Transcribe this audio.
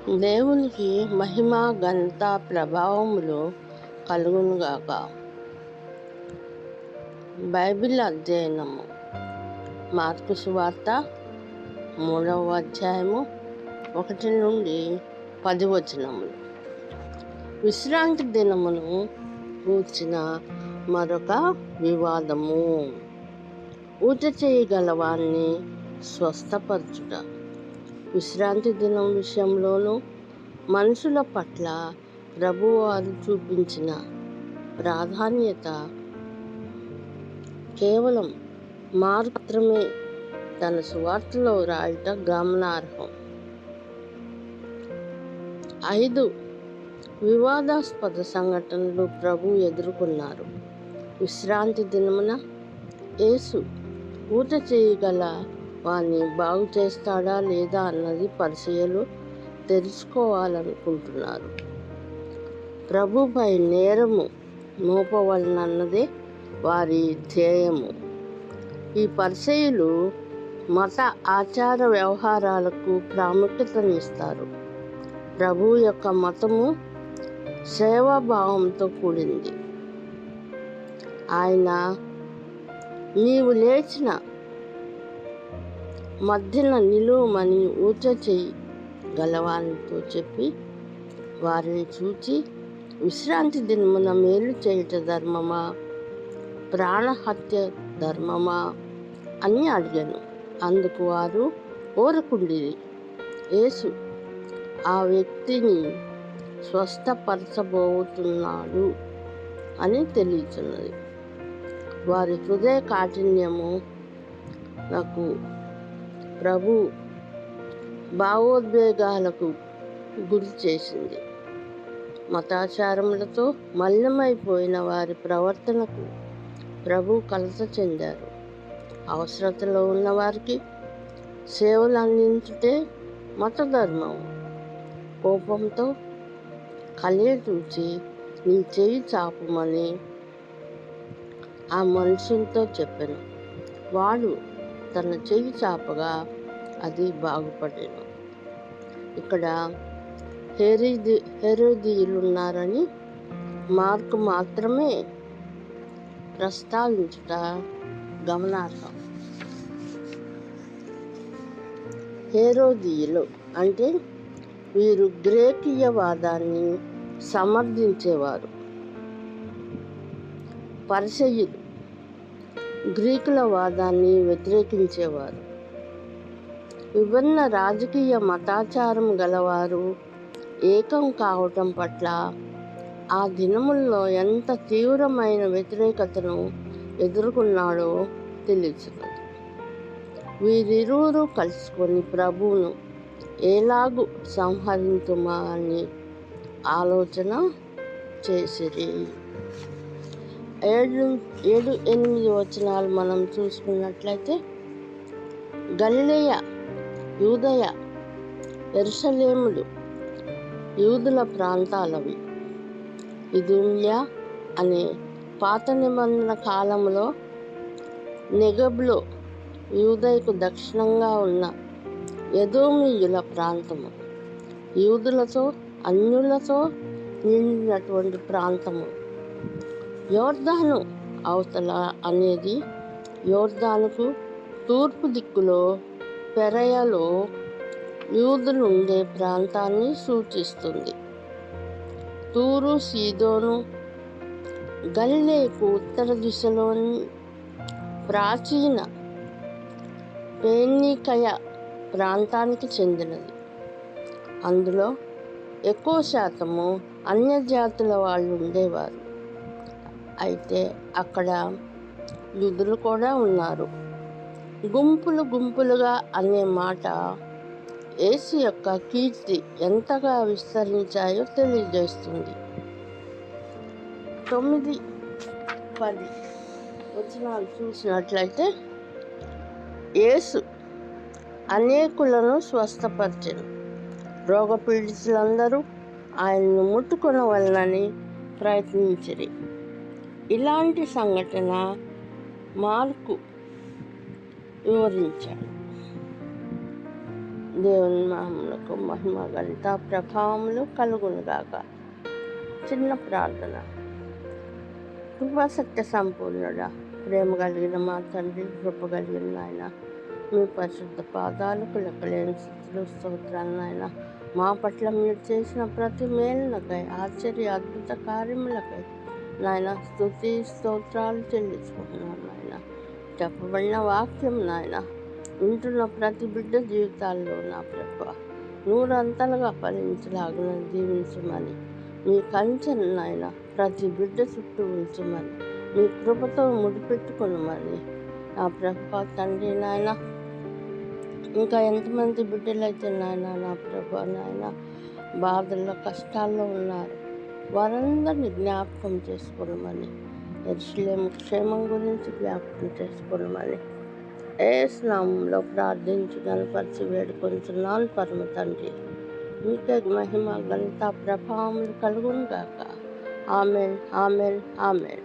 దేవునికి మహిమ ఘనత ప్రభావములు కలుగునుగాక. బైబిల్ అధ్యయనము. మార్కు సువార్త 3వ అధ్యాయము 1 నుండి 10 వచనములు. విశ్రాంతి దినమును కూర్చిన మరొక వివాదము. ఊట చేయగలవాన్ని స్వస్థపరచుట. విశ్రాంతి దినం విషయంలోనూ మనుషుల పట్ల ప్రభువారు చూపించిన ప్రాధాన్యత కేవలం మాత్రమే తన సువార్తలో రాయట గమనార్హం. 5 వివాదాస్పద సంఘటనలు ప్రభు ఎదుర్కొన్నారు. విశ్రాంతి దినమున యేసు ఊట చేయగల వాణ్ణి బాగు చేస్తాడా లేదా అన్నది పరిచయులు తెలుసుకోవాలనుకుంటున్నారు. ప్రభుపై నేరము మోపవలనన్నదే వారి ధ్యేయము. ఈ పరిచయులు మత ఆచార వ్యవహారాలకు ప్రాముఖ్యతనిస్తారు. ప్రభు యొక్క మతము సేవాభావంతో కూడింది. ఆయన నీవు లేచిన మధ్యన నిలువమని ఊట చేయి గలవానితో చెప్పి వారిని చూచి, విశ్రాంతి దినమున మేలు చేయుట ధర్మమా, ప్రాణహత్య ధర్మమా అని అడిగాను. అందుకు వారు ఊరకుండిరి. యేసు ఆ వ్యక్తిని స్వస్థపరచబోతున్నాడు అని తెలియచున్నది. వారి హృదయ కాఠిన్యము నాకు ప్రభు భావోద్వేగాలకు గురి చేసింది. మతాచారములతో మలినమైపోయిన వారి ప్రవర్తనకు ప్రభు కలత చెందారు. అవసరతలో ఉన్నవారికి సేవలు అందించుటే మత ధర్మం. కోపంతో కలియటూచి నీ చెయ్యి చాపమని ఆ మనుషులతో చెప్పాను. వాడు తన చెయ్యి చాపగా అది బాగుపడేను. ఇక్కడ హెరోదీయులున్నారని మార్కు మాత్రమే ప్రస్తావించుట గమనార్హం. హెరోదీయులు అంటే వీరు గ్రేకీయవాదాన్ని సమర్థించేవారు. పరిసయ్యులు గ్రీకుల వాదాన్ని వ్యతిరేకించేవారు. విభిన్న రాజకీయ మతాచారం గలవారు ఏకం కావటం పట్ల ఆ దినముల్లో ఎంత తీవ్రమైన వ్యతిరేకతను ఎదుర్కొన్నాడో తెలుసున్నది. వీరిరువురు కలుసుకొని ప్రభువును ఎలాగూ సంహరించుమా అని ఆలోచన చేసిరి. 7-8 వచనాలు మనం చూసుకున్నట్లయితే, గలిలయ, యూదయ, యెరూషలేములు యూదుల ప్రాంతాలవి. ఇదుమ్య అనే పాత నిబంధన కాలంలో నెగబ్లో యూదయకు దక్షిణంగా ఉన్న ఎదోమీయుల ప్రాంతము. యూదులతో అన్యులతో నిండినటువంటి ప్రాంతము. యోర్దాను అవతల అనేది యోర్దానుకు తూర్పు దిక్కులో పెరయలో యూదులు ఉండే ప్రాంతాన్ని సూచిస్తుంది. తూరు, సీదోను గలిలయకు ఉత్తర దిశలోని ప్రాచీన ఫెనీకయ ప్రాంతానికి చెందినది. అందులో ఎక్కువ శాతము అన్యజాతుల వాళ్ళు ఉండేవారు. అయితే అక్కడ యూదులు కూడా ఉన్నారు. గుంపులు గుంపులుగా అనే మాట యేసు యొక్క కీర్తి ఎంతగా విస్తరించాయో తెలియజేస్తుంది. 9-10 వచనాలు చూసినట్లయితే, యేసు అనేకులను స్వస్థపరిచెను. రోగపీడితులందరూ ఆయనను ముట్టుకొనవలెనని ప్రయత్నించిరి. ఇలాంటి సంఘటన మార్కు వివరించాడు. దేవుని నామమునకు మహిమ ఘనత ప్రభావములు కలుగునుగాక. చిన్న ప్రార్థన. కృపాసక్తి సంపూర్ణుడా, ప్రేమ కలిగిన మా తండ్రి, కృప కలిగిన నాయన, మీ పరిశుద్ధ పాదాలకు లెక్కలేని స్థితులు స్తోత్రాలు నాయన. మా పట్ల మీరు చేసిన ప్రతి మేలులకై, ఆశ్చర్య అద్భుత కార్యములకై నాయన స్తుతి స్తోత్రాలు చెల్లించుకుంటున్నాను నాయన. చెప్పబడిన వాక్యం నాయన వింటున్న ప్రతి బిడ్డ జీవితాల్లో నా ప్రభు నూరంతలుగా ఫలించలాగిన దీవించమని, మీ కంచెను నాయన ప్రతి బిడ్డ చుట్టూ ఉంచమని, మీ కృపతో ముడిపెట్టుకునమని నా ప్రభు తండ్రి నాయన. ఇంకా ఎంతమంది బిడ్డలైతే నాయన నా ప్రభు నాయన బాధల్లో కష్టాల్లో ఉన్నారు, వారందరినీ జ్ఞాపకం చేసుకోమని, యెరూషలేము క్షేమం గురించి జ్ఞాపకం చేసుకోమని యేసు నామములో ప్రార్థించి గణపరిచి వేడుకొంచున్నాను పరమ తండ్రి. మీకే మహిమ ఘనత ప్రభావములు కలుగునుగాక. ఆమేన్, ఆమేన్, ఆమేన్.